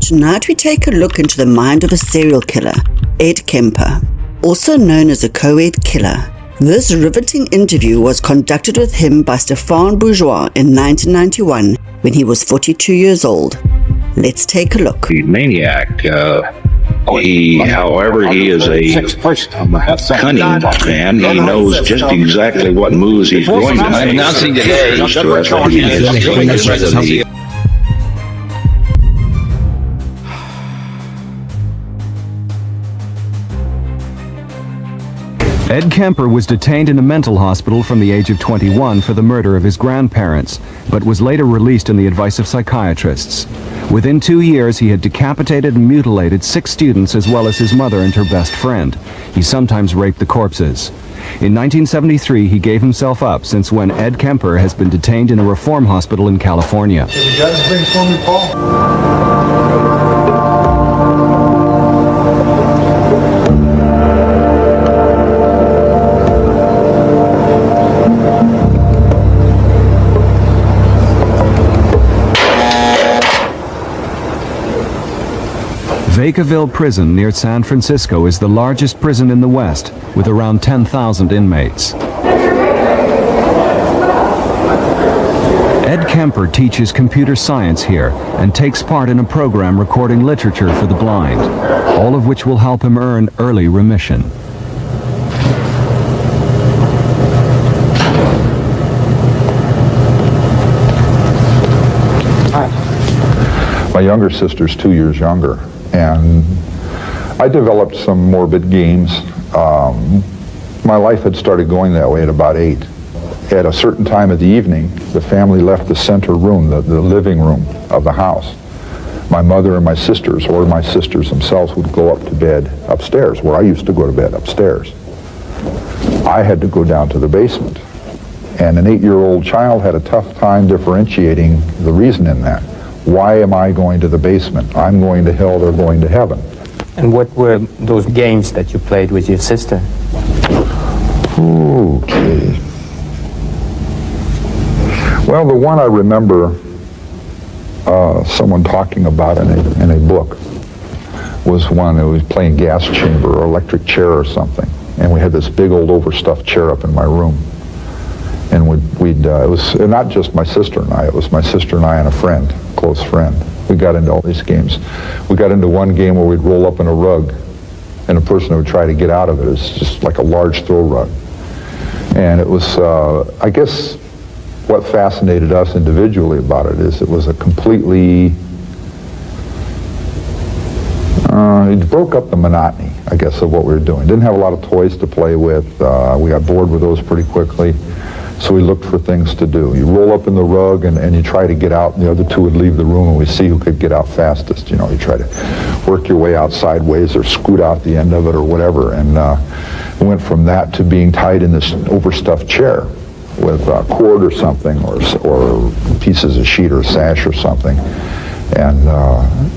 Tonight we take a look into the mind of a serial killer, Ed Kemper, also known as a co-ed killer. This riveting interview was conducted with him by Stéphane Bourgoin in 1991 when he was 42 years old. Let's take a look. The maniac, however, he is a cunning man. He knows just exactly what moves he's going to make. Announcing today, Ed Kemper was detained in a mental hospital from the age of 21 for the murder of his grandparents, but was later released on the advice of psychiatrists. Within 2 years, he had decapitated and mutilated 6 students as well as his mother and her best friend. He sometimes raped the corpses. In 1973, he gave himself up, since when Ed Kemper has been detained in a reform hospital in California. Did you guys bring for me, Paul? Vacaville Prison near San Francisco is the largest prison in the West, with around 10,000 inmates. Ed Kemper teaches computer science here and takes part in a program recording literature for the blind, all of which will help him earn early remission. My younger sister's 2 years younger, and I developed some morbid games. My life had started going that way at about 8. At a certain time of the evening, the family left the center room, the living room of the house. My mother and my sisters, or my sisters themselves, would go up to bed upstairs, where I used to go to bed upstairs. I had to go down to the basement, and an 8-year-old child had a tough time differentiating the reason in that. Why am I going to the basement? I'm going to hell, they're going to heaven. And what were those games that you played with your sister? Okay. Well, the one I remember someone talking about in a book was one that was playing gas chamber or electric chair or something. And we had this big old overstuffed chair up in my room. And it was not just my sister and I, it was my sister and I and a friend, close friend. We got into all these games. We got into one game where we'd roll up in a rug, and the person who would try to get out of it is just like a large throw rug. And it was, I guess, what fascinated us individually about it is it was a completely, it broke up the monotony, I guess, of what we were doing. Didn't have a lot of toys to play with. We got bored with those pretty quickly. So we looked for things to do. You roll up in the rug and you try to get out, and the other two would leave the room, and we see who could get out fastest. You know, you try to work your way out sideways or scoot out the end of it or whatever. And we went from that to being tied in this overstuffed chair with a cord or something, or pieces of sheet or sash or something. And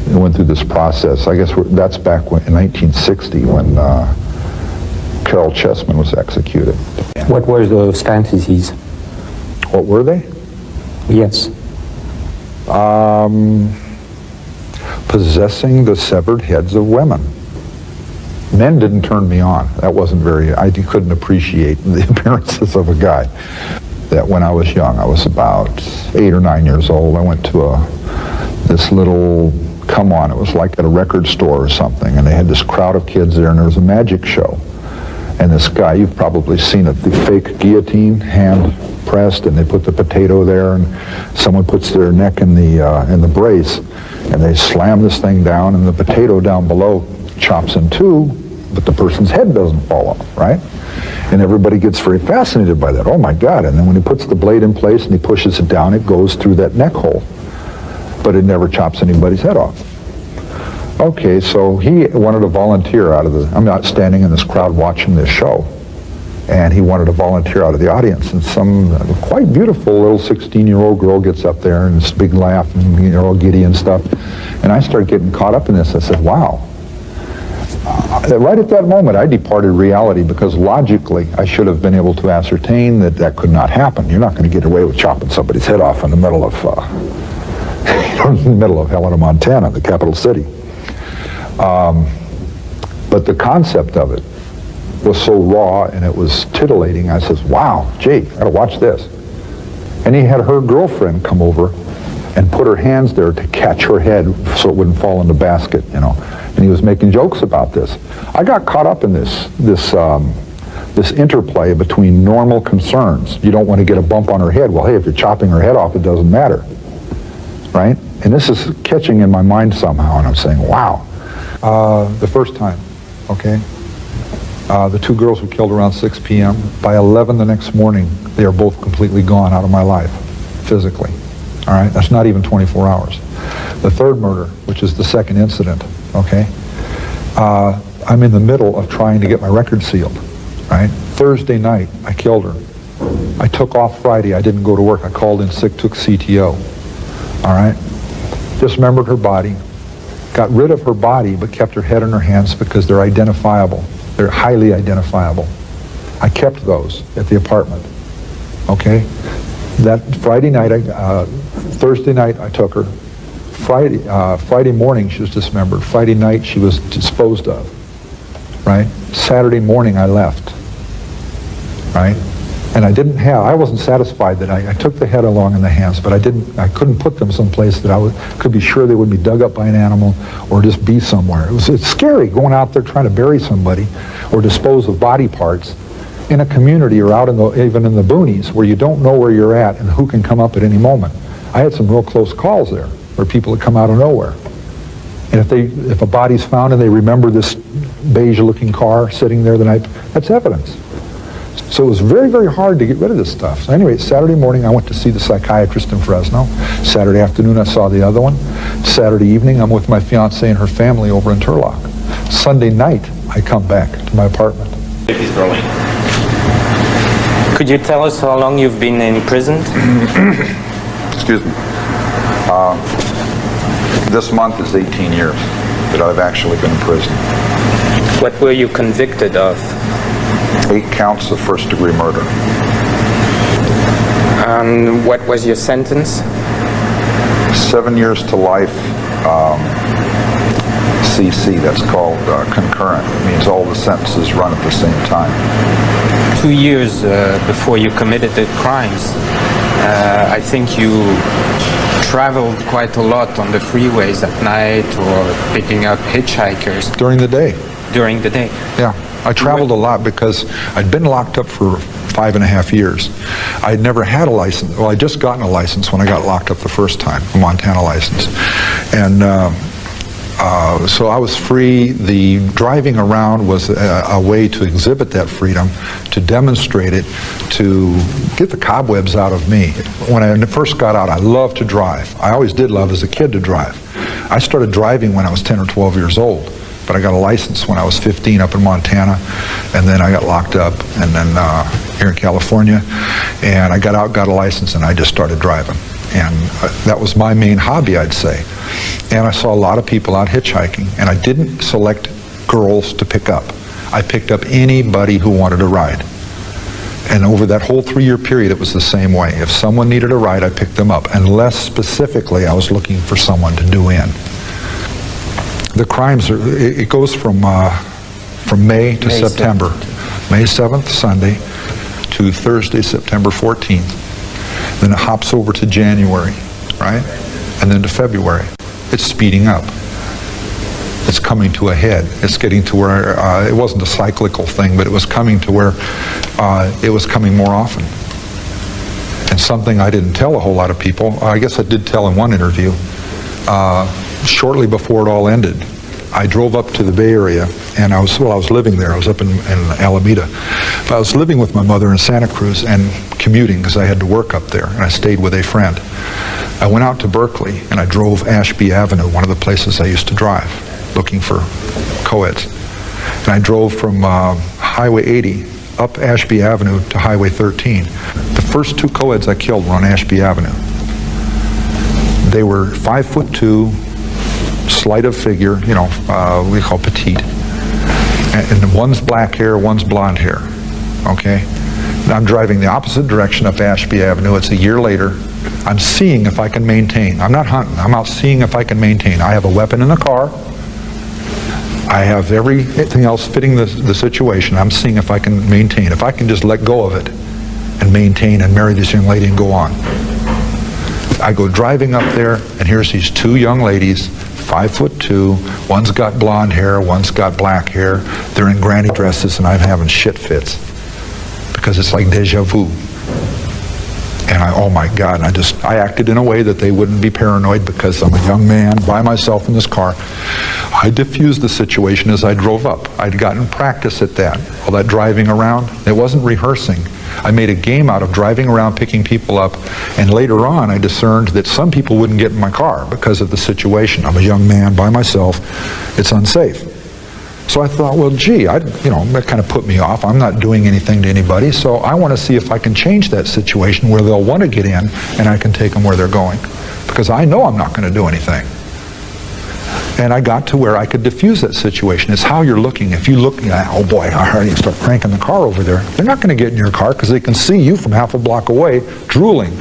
we went through this process. I guess that's back in 1960 when Carol Chessman was executed. What were those fantasies? What were they? Yes. Possessing the severed heads of women. Men didn't turn me on. That wasn't I couldn't appreciate the appearances of a guy. That when I was young, I was about 8 or 9 years old, I went to this little come-on. It was like at a record store or something, and they had this crowd of kids there, and there was a magic show. And this guy, you've probably seen it, the fake guillotine, hand pressed, and they put the potato there, and someone puts their neck in the brace, and they slam this thing down, and the potato down below chops in two, but the person's head doesn't fall off, right? And everybody gets very fascinated by that. Oh my God. And then when he puts the blade in place and he pushes it down, it goes through that neck hole. But it never chops anybody's head off. Okay, so he wanted to volunteer I'm not standing in this crowd watching this show. And he wanted to volunteer out of the audience. And some quite beautiful little 16-year-old girl gets up there and this big laugh and, you know, all giddy and stuff. And I started getting caught up in this. I said, wow. Right at that moment, I departed reality because logically, I should have been able to ascertain that that could not happen. You're not going to get away with chopping somebody's head off in the middle of in the middle of Helena, Montana, the capital city. But the concept of it was so raw and it was titillating. I says, wow, gee, I gotta watch this. And he had her girlfriend come over and put her hands there to catch her head so it wouldn't fall in the basket, you know. And he was making jokes about this. I got caught up in this interplay between normal concerns. You don't want to get a bump on her head. Well, hey, if you're chopping her head off, it doesn't matter, right? And this is catching in my mind somehow, and I'm saying, wow. The first time, okay? The two girls were killed around 6 p.m. By 11 the next morning, they are both completely gone out of my life, physically. All right, that's not even 24 hours. The third murder, which is the second incident, okay? I'm in the middle of trying to get my record sealed, right? Thursday night, I killed her. I took off Friday. I didn't go to work. I called in sick, took CTO, all right? Dismembered her body, got rid of her body, but kept her head and her hands because they're identifiable. They're highly identifiable. I kept those at the apartment, okay? That Friday night, Thursday night, I took her. Friday morning, she was dismembered. Friday night, she was disposed of, right? Saturday morning, I left, right? And I wasn't satisfied that I took the head along in the hands, but I couldn't put them someplace that could be sure they wouldn't be dug up by an animal or just be somewhere. It's scary going out there trying to bury somebody or dispose of body parts in a community or out even in the boonies where you don't know where you're at and who can come up at any moment. I had some real close calls there where people would come out of nowhere. And if a body's found and they remember this beige-looking car sitting there the night, that's evidence. So it was very, very hard to get rid of this stuff. So anyway, Saturday morning I went to see the psychiatrist in Fresno. Saturday afternoon I saw the other one. Saturday evening I'm with my fiancée and her family over in Turlock. Sunday night I come back to my apartment. He's rolling. Could you tell us how long you've been in prison? Excuse me. This month is 18 years that I've actually been in prison. What were you convicted of? 8 counts of first-degree murder. What was your sentence? 7 years to life. CC, that's called concurrent. It means all the sentences run at the same time. 2 years before you committed the crimes, I think you traveled quite a lot on the freeways at night or picking up hitchhikers. During the day. During the day? Yeah. I traveled a lot because I'd been locked up for 5.5 years. I'd never had a license. Well, I'd just gotten a license when I got locked up the first time, a Montana license. And so I was free. The driving around was a way to exhibit that freedom, to demonstrate it, to get the cobwebs out of me. When I first got out, I loved to drive. I always did love as a kid to drive. I started driving when I was 10 or 12 years old. But I got a license when I was 15 up in Montana, and then I got locked up, and then here in California, and I got out, got a license, and I just started driving. And that was my main hobby, I'd say. And I saw a lot of people out hitchhiking, and I didn't select girls to pick up. I picked up anybody who wanted a ride. And over that whole 3-year period, it was the same way. If someone needed a ride, I picked them up, unless specifically I was looking for someone to do in. The crimes it goes from May to September. May 7th, Sunday, to Thursday, September 14th. Then it hops over to January, right? And then to February. It's speeding up. It's coming to a head. It's getting to where it wasn't a cyclical thing, but it was coming to where it was coming more often. And something I didn't tell a whole lot of people, I guess I did tell in one interview, shortly before it all ended, I drove up to the Bay Area, and I was living there. I was up in Alameda. But I was living with my mother in Santa Cruz and commuting because I had to work up there, and I stayed with a friend. I went out to Berkeley, and I drove Ashby Avenue, one of the places I used to drive, looking for co-eds. And I drove from Highway 80 up Ashby Avenue to Highway 13. The first 2 co-eds I killed were on Ashby Avenue. They were 5'2", slight of figure, you know, we call petite. And one's black hair, one's blonde hair, okay? And I'm driving the opposite direction up Ashby Avenue. It's a year later. I'm seeing if I can maintain. I'm not hunting. I'm out seeing if I can maintain. I have a weapon in the car. I have everything else fitting the situation. I'm seeing if I can maintain. If I can just let go of it and maintain and marry this young lady and go on. I go driving up there, and here's these two young ladies, 5'2". One's got blonde hair, one's got black hair. They're in granny dresses, and I'm having shit fits because it's like deja vu. And oh my God, I acted in a way that they wouldn't be paranoid because I'm a young man by myself in this car. I diffused the situation as I drove up. I'd gotten practice at that. All that driving around, it wasn't rehearsing. I made a game out of driving around, picking people up, and later on I discerned that some people wouldn't get in my car because of the situation. I'm a young man by myself. It's unsafe. So I thought, well, gee, that kind of put me off. I'm not doing anything to anybody, so I want to see if I can change that situation where they'll want to get in and I can take them where they're going. Because I know I'm not going to do anything. And I got to where I could diffuse that situation. It's how you're looking. If you look, oh boy, I already start cranking the car over there. They're not going to get in your car because they can see you from half a block away drooling.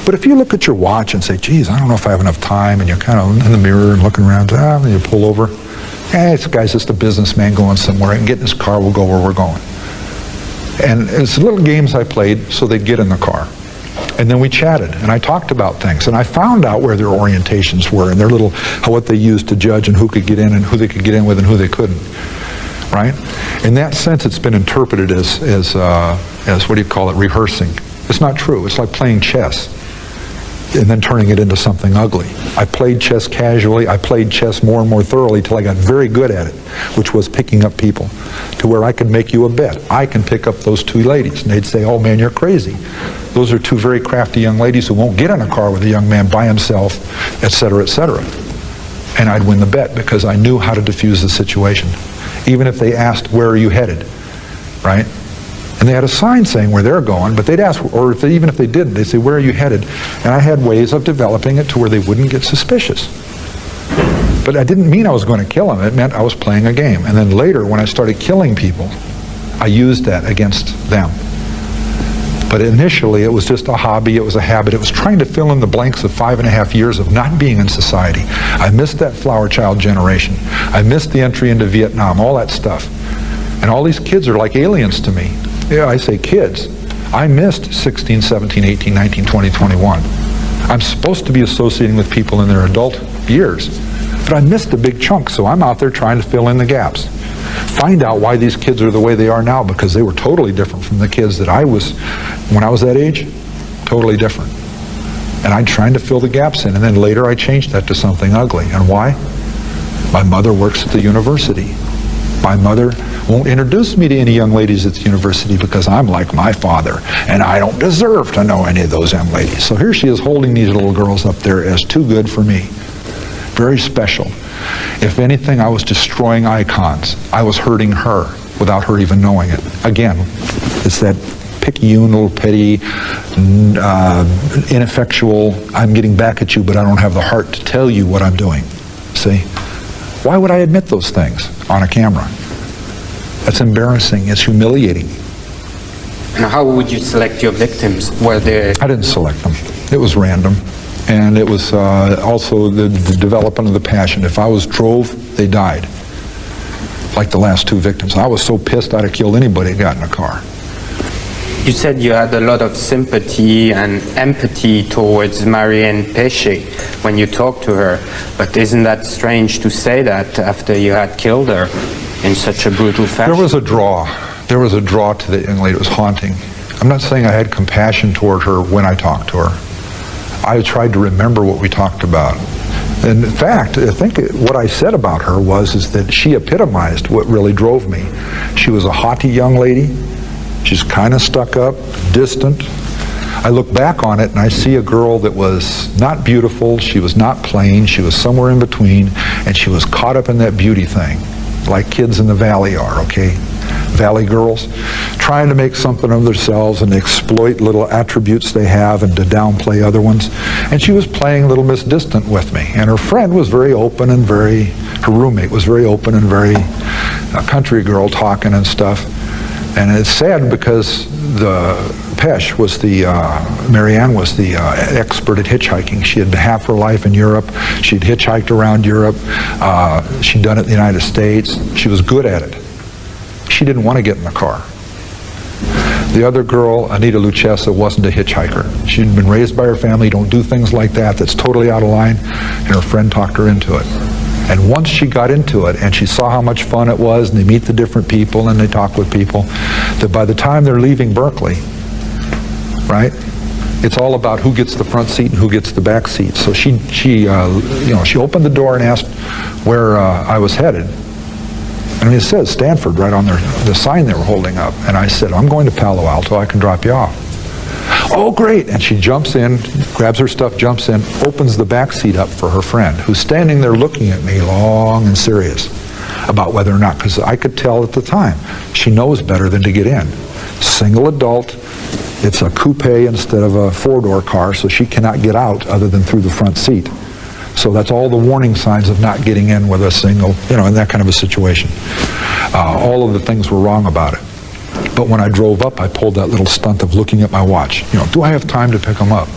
But if you look at your watch and say, geez, I don't know if I have enough time, and you're kind of in the mirror and looking around, and you pull over. This guy's just a businessman going somewhere, and get in his car, we'll go where we're going. And it's little games I played so they'd get in the car. And then we chatted, and I talked about things, and I found out where their orientations were, and their little, what they used to judge and who could get in and who they could get in with and who they couldn't, right? In that sense, it's been interpreted as what do you call it, rehearsing. It's not true. It's like playing chess and then turning it into something ugly. I played chess casually. I played chess more and more thoroughly till I got very good at it, which was picking up people to where I could make you a bet. I can pick up those two ladies. And they'd say, oh man, you're crazy. Those are two very crafty young ladies who won't get in a car with a young man by himself, etc., etc. And I'd win the bet because I knew how to diffuse the situation. Even if they asked, where are you headed, right? And they had a sign saying where they're going, but they'd ask, or even if they didn't, they'd say, where are you headed? And I had ways of developing it to where they wouldn't get suspicious. But I didn't mean I was going to kill them. It meant I was playing a game. And then later, when I started killing people, I used that against them. But initially, it was just a hobby, it was a habit. It was trying to fill in the blanks of 5.5 years of not being in society. I missed that flower child generation. I missed the entry into Vietnam, all that stuff. And all these kids are like aliens to me. Yeah, I say kids. I missed 16, 17, 18, 19, 20, 21. I'm supposed to be associating with people in their adult years, but I missed a big chunk, so I'm out there trying to fill in the gaps. Find out why these kids are the way they are now, because they were totally different from the kids that I was when I was that age. Totally different. And I'm trying to fill the gaps in, and then later I changed that to something ugly. And why? My mother works at the university. My mother won't introduce me to any young ladies at the university because I'm like my father, and I don't deserve to know any of those young ladies. So here she is holding these little girls up there as too good for me. Very special. If anything, I was destroying icons. I was hurting her without her even knowing it. Again, it's that picayune, little petty, ineffectual, I'm getting back at you, but I don't have the heart to tell you what I'm doing. See? Why would I admit those things on a camera? That's embarrassing. It's humiliating. And how would you select your victims? Were they... I didn't select them. It was random. And it was also the development of the passion. If I was drove, they died. Like the last two victims. I was so pissed I'd have killed anybody that got in a car. You said you had a lot of sympathy and empathy towards Marianne Péché when you talked to her, but isn't that strange to say that after you had killed her in such a brutal fashion? There was a draw. There was a draw to the young lady. It was haunting. I'm not saying I had compassion toward her when I talked to her. I tried to remember what we talked about. And in fact, I think what I said about her is that she epitomized what really drove me. She was a haughty young lady. She's kind of stuck up, distant. I look back on it and I see a girl that was not beautiful, she was not plain, she was somewhere in between, and she was caught up in that beauty thing, like kids in the valley are, okay? Valley girls, trying to make something of themselves and exploit little attributes they have and to downplay other ones. And she was playing Little Miss Distant with me. And her friend was very open and her roommate was very open and very country girl talking and stuff. And it's sad because the Pesh was Marianne was the expert at hitchhiking. She had been half her life in Europe. She'd hitchhiked around Europe. She'd done it in the United States. She was good at it. She didn't want to get in the car. The other girl, Anita Lucchesa, wasn't a hitchhiker. She'd been raised by her family, don't do things like that, that's totally out of line, and her friend talked her into it. And once she got into it and she saw how much fun it was, and they meet the different people and they talk with people, that by the time they're leaving Berkeley, right, it's all about who gets the front seat and who gets the back seat. So she opened the door and asked where I was headed. I mean, it says Stanford right on the sign they were holding up. And I said, I'm going to Palo Alto, I can drop you off. Oh, great. And she jumps in, grabs her stuff, jumps in, opens the back seat up for her friend, who's standing there looking at me long and serious about whether or not, because I could tell at the time, she knows better than to get in. Single adult, it's a coupe instead of a four-door car, so she cannot get out other than through the front seat. So that's all the warning signs of not getting in with a single, in that kind of a situation. All of the things were wrong about it. But when I drove up, I pulled that little stunt of looking at my watch. Do I have time to pick them up?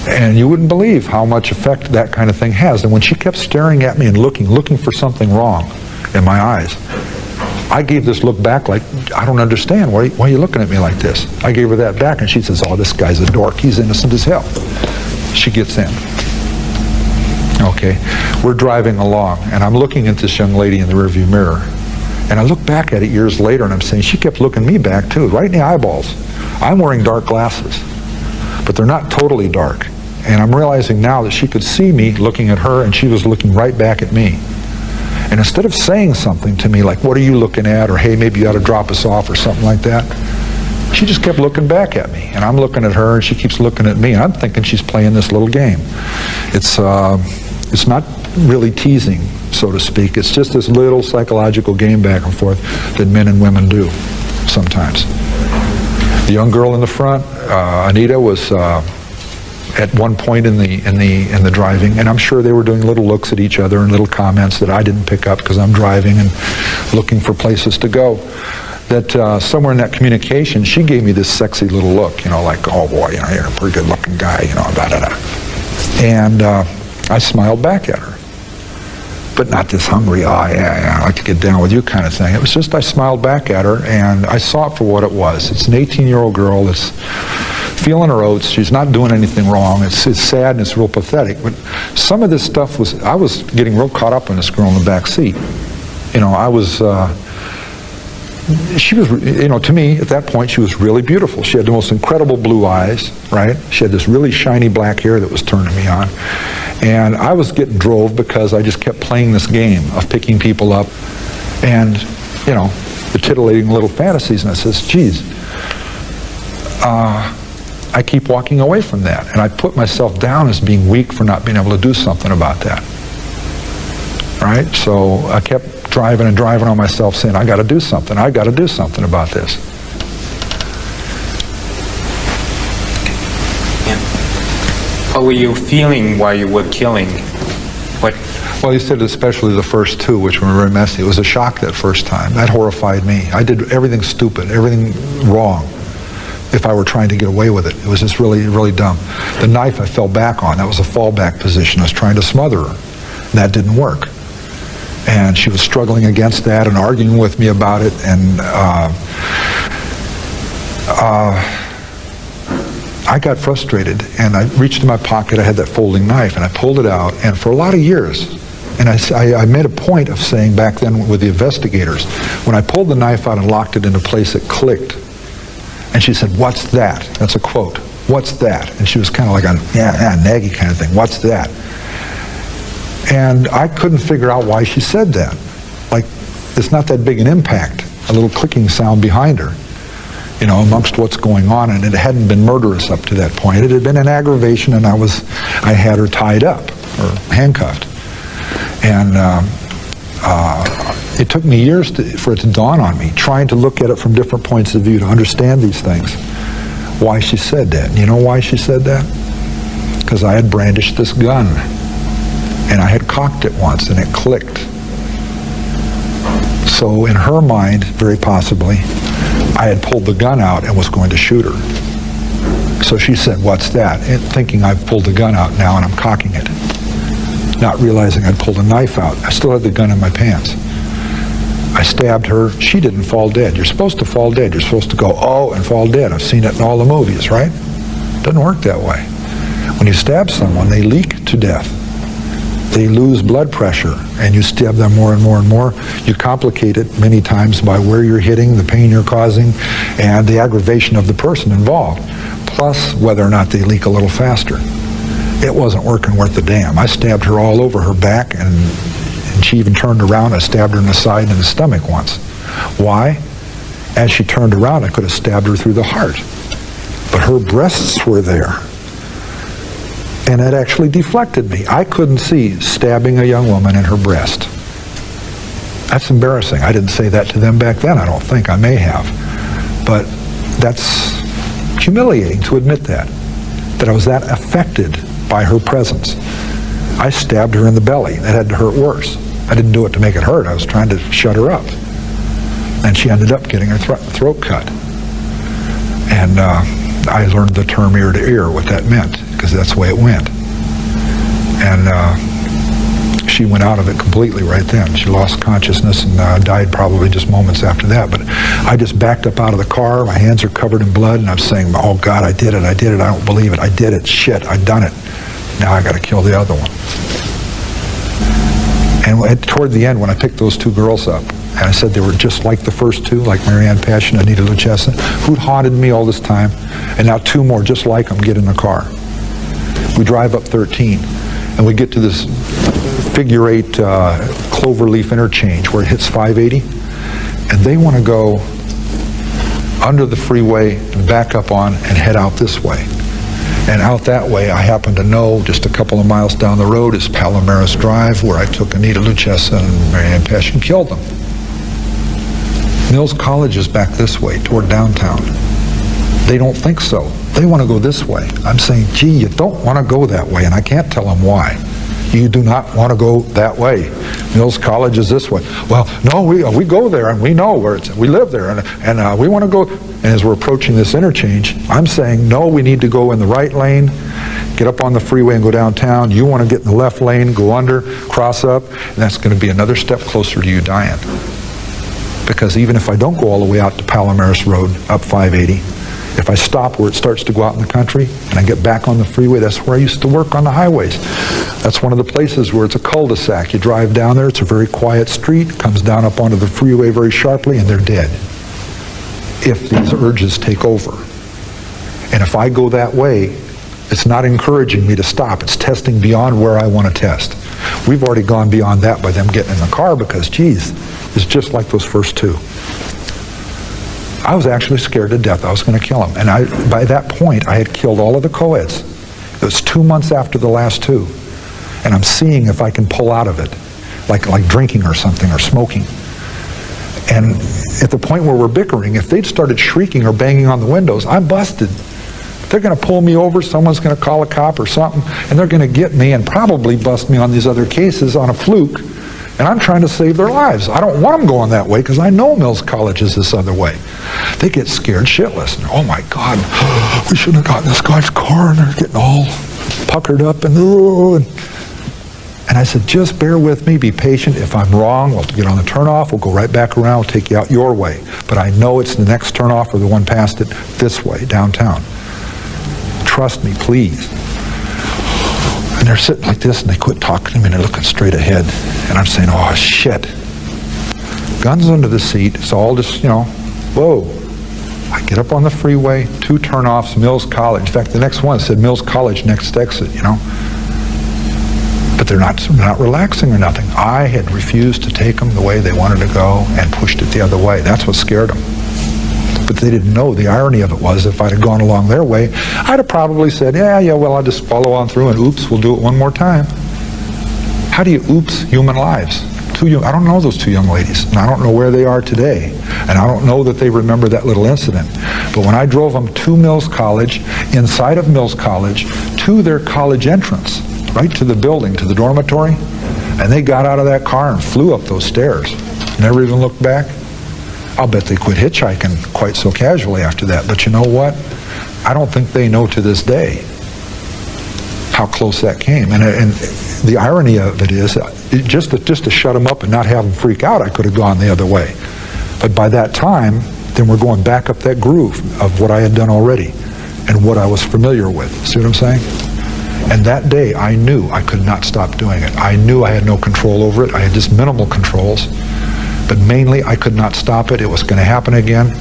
And you wouldn't believe how much effect that kind of thing has. And when she kept staring at me and looking for something wrong in my eyes, I gave this look back like, I don't understand. Why are you looking at me like this? I gave her that back, and she says, oh, this guy's a dork. He's innocent as hell. She gets in. Okay, we're driving along, and I'm looking at this young lady in the rearview mirror. And I look back at it years later, and I'm saying, she kept looking me back, too, right in the eyeballs. I'm wearing dark glasses, but they're not totally dark. And I'm realizing now that she could see me looking at her, and she was looking right back at me. And instead of saying something to me like, what are you looking at? Or, hey, maybe you ought to drop us off or something like that, she just kept looking back at me. And I'm looking at her, and she keeps looking at me. And I'm thinking she's playing this little game. It's not really teasing, so to speak. It's just this little psychological game back and forth that men and women do sometimes. The young girl in the front, Anita, was at one point in the driving, and I'm sure they were doing little looks at each other and little comments that I didn't pick up because I'm driving and looking for places to go. That somewhere in that communication, she gave me this sexy little look, like, oh boy, you're a pretty good-looking guy, da-da-da. And I smiled back at her, but not this hungry, I'd like to get down with you kind of thing. It was just I smiled back at her, and I saw it for what it was. It's an 18-year-old girl that's feeling her oats. She's not doing anything wrong. It's sad and it's real pathetic. But some of this stuff I was getting real caught up in this girl in the back seat. She was, to me, at that point, she was really beautiful. She had the most incredible blue eyes, right? She had this really shiny black hair that was turning me on. And I was getting drove because I just kept playing this game of picking people up and, the titillating little fantasies. And I says, geez, I keep walking away from that. And I put myself down as being weak for not being able to do something about that. Right? So I kept driving on myself saying, I got to do something about this. How were you feeling while you were killing? Well, you said especially the first two, which were very messy. It was a shock that first time. That horrified me. I did everything stupid, everything wrong if I were trying to get away with it. It was just really, really dumb. The knife I fell back on, that was a fallback position. I was trying to smother her. That didn't work. And she was struggling against that and arguing with me about it. And I got frustrated, and I reached in my pocket. I had that folding knife, and I pulled it out. And for a lot of years, and I made a point of saying back then with the investigators, when I pulled the knife out and locked it into place, it clicked. And she said, what's that? That's a quote. What's that? And she was kind of like a naggy kind of thing. What's that? And I couldn't figure out why she said that. Like, it's not that big an impact, a little clicking sound behind her, amongst what's going on. And it hadn't been murderous up to that point. It had been an aggravation, and I had her tied up or handcuffed. And it took me years for it to dawn on me, trying to look at it from different points of view to understand these things, why she said that. You know why she said that? Because I had brandished this gun. And I had cocked it once, and it clicked. So in her mind, very possibly, I had pulled the gun out and was going to shoot her. So she said, "What's that?" And thinking I've pulled the gun out now and I'm cocking it. Not realizing I'd pulled a knife out. I still had the gun in my pants. I stabbed her. She didn't fall dead. You're supposed to fall dead. You're supposed to go, oh, and fall dead. I've seen it in all the movies, right? Doesn't work that way. When you stab someone, they leak to death. They lose blood pressure, and you stab them more and more and more. You complicate it many times by where you're hitting, the pain you're causing, and the aggravation of the person involved, plus whether or not they leak a little faster. It wasn't working worth a damn. I stabbed her all over her back, and she even turned around. I stabbed her in the side and the stomach once. Why? As she turned around, I could have stabbed her through the heart. But her breasts were there. And it actually deflected me. I couldn't see stabbing a young woman in her breast. That's embarrassing. I didn't say that to them back then, I don't think. I may have. But that's humiliating to admit that I was that affected by her presence. I stabbed her in the belly. That had to hurt worse. I didn't do it to make it hurt. I was trying to shut her up. And she ended up getting her throat cut. And I learned the term ear to ear, what that meant, because that's the way it went. And she went out of it completely right then. She lost consciousness and died probably just moments after that. But I just backed up out of the car. My hands are covered in blood, and I'm saying, oh God, I did it, I don't believe it, I did it, shit, I've done it. Now I got to kill the other one. And toward the end, when I picked those two girls up, and I said they were just like the first two, like Marianne Passion and Anita Luchessa, who'd haunted me all this time, and now two more just like them get in the car. We drive up 13, and we get to this figure 8 cloverleaf interchange where it hits 580, and they want to go under the freeway and back up on and head out this way. And out that way, I happen to know just a couple of miles down the road is Palomares Drive, where I took Anita Luchessa and Marianne Passion and killed them. Mills College is back this way, toward downtown. They don't think so. They want to go this way. I'm saying, gee, you don't want to go that way, and I can't tell them why. You do not want to go that way. Mills College is this way. Well, no, we go there, and we know where it's at. We live there, and we want to go. And as we're approaching this interchange, I'm saying, no, we need to go in the right lane, get up on the freeway and go downtown. You want to get in the left lane, go under, cross up, and that's going to be another step closer to you dying. Because even if I don't go all the way out to Palomares Road, up 580, if I stop where it starts to go out in the country and I get back on the freeway, that's where I used to work on the highways. That's one of the places where it's a cul-de-sac. You drive down there, it's a very quiet street, comes down up onto the freeway very sharply, and they're dead. If these urges take over. And if I go that way, it's not encouraging me to stop. It's testing beyond where I want to test. We've already gone beyond that by them getting in the car because, geez, it's just like those first two. I was actually scared to death. I was going to kill him. And by that point, I had killed all of the co-eds. It was 2 months after the last two. And I'm seeing if I can pull out of it, like drinking or something or smoking. And at the point where we're bickering, if they'd started shrieking or banging on the windows, I'm busted. They're going to pull me over, someone's going to call a cop or something, and they're going to get me and probably bust me on these other cases on a fluke. And I'm trying to save their lives. I don't want them going that way because I know Mills College is this other way. They get scared shitless. And, oh my God, we shouldn't have gotten this guy's car, and they're getting all puckered up and I said, just bear with me, be patient. If I'm wrong, we'll get on the turnoff, we'll go right back around, we'll take you out your way. But I know it's the next turnoff or the one past it this way, downtown. Trust me, please. And they're sitting like this, and they quit talking to me, and they're looking straight ahead. And I'm saying, oh, shit. Guns under the seat. It's all just, whoa. I get up on the freeway, 2 turnoffs, Mills College. In fact, the next one said Mills College, next exit, But they're not relaxing or nothing. I had refused to take them the way they wanted to go and pushed it the other way. That's what scared them. But they didn't know the irony of it was if I'd have gone along their way, I'd have probably said, yeah, well, I'll just follow on through and oops, we'll do it one more time. How do you oops human lives? I don't know those 2 young ladies, and I don't know where they are today, and I don't know that they remember that little incident. But when I drove them to Mills College, inside of Mills College, to their college entrance, right to the building, to the dormitory, and they got out of that car and flew up those stairs. never even looked back. I'll bet they quit hitchhiking quite so casually after that. But you know what? I don't think they know to this day how close that came. And the irony of it is, just to shut them up and not have them freak out, I could have gone the other way. But by that time, then we're going back up that groove of what I had done already and what I was familiar with. See what I'm saying? And that day, I knew I could not stop doing it. I knew I had no control over it. I had just minimal controls. But mainly, I could not stop it. It was going to happen again.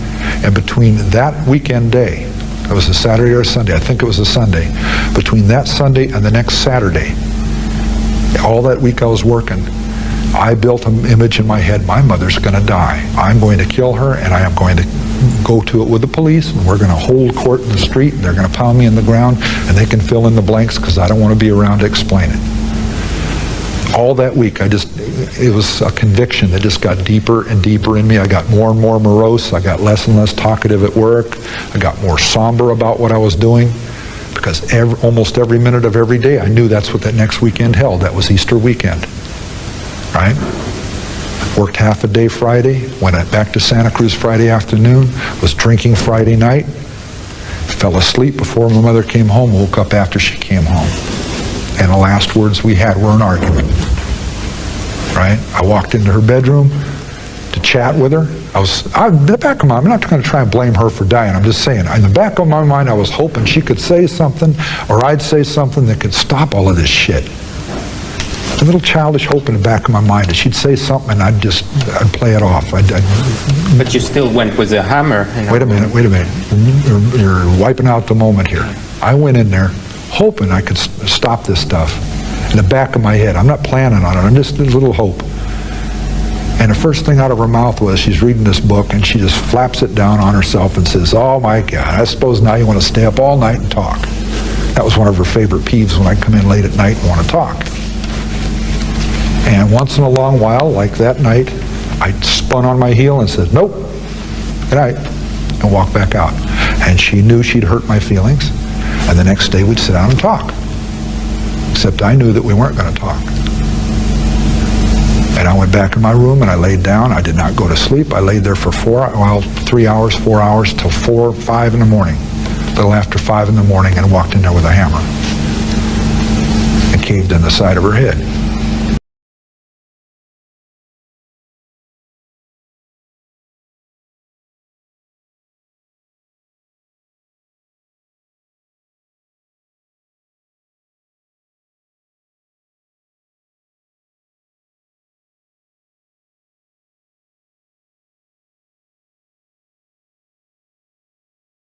And between that weekend day, it was a Saturday or a Sunday, I think it was a Sunday, between that Sunday and the next Saturday, all that week I was working, I built an image in my head: my mother's going to die. I'm going to kill her, and I am going to go to it with the police, and we're going to hold court in the street, and they're going to pound me in the ground, and they can fill in the blanks because I don't want to be around to explain it. All that week, it was a conviction that just got deeper and deeper in me. I got more and more morose. I got less and less talkative at work. I got more somber about what I was doing, because almost every minute of every day, I knew that's what that next weekend held. That was Easter weekend, right? Worked half a day Friday, went back to Santa Cruz Friday afternoon, was drinking Friday night, fell asleep before my mother came home, woke up after she came home. And the last words we had were an argument, right? I walked into her bedroom to chat with her. In the back of my mind, I'm not going to try and blame her for dying. I'm just saying, in the back of my mind, I was hoping she could say something, or I'd say something that could stop all of this shit. A little childish hope in the back of my mind that she'd say something and I'd play it off. But you still went with a hammer. Wait a minute. You're wiping out the moment here. I went in there hoping I could stop this stuff in the back of my head. I'm not planning on it. I'm just a little hope. And the first thing out of her mouth was, she's reading this book and she just flaps it down on herself and says, "Oh my God, I suppose now you want to stay up all night and talk." That was one of her favorite peeves, when I come in late at night and want to talk. And once in a long while, like that night, I spun on my heel and said, "Nope, good night," and walked back out. And she knew she'd hurt my feelings, and the next day we'd sit down and talk. Except I knew that we weren't going to talk. And I went back in my room and I laid down. I did not go to sleep. I laid there for 3 hours, 4 hours, till 4, 5 in the morning. A little after 5 in the morning, and walked in there with a hammer and caved in the side of her head.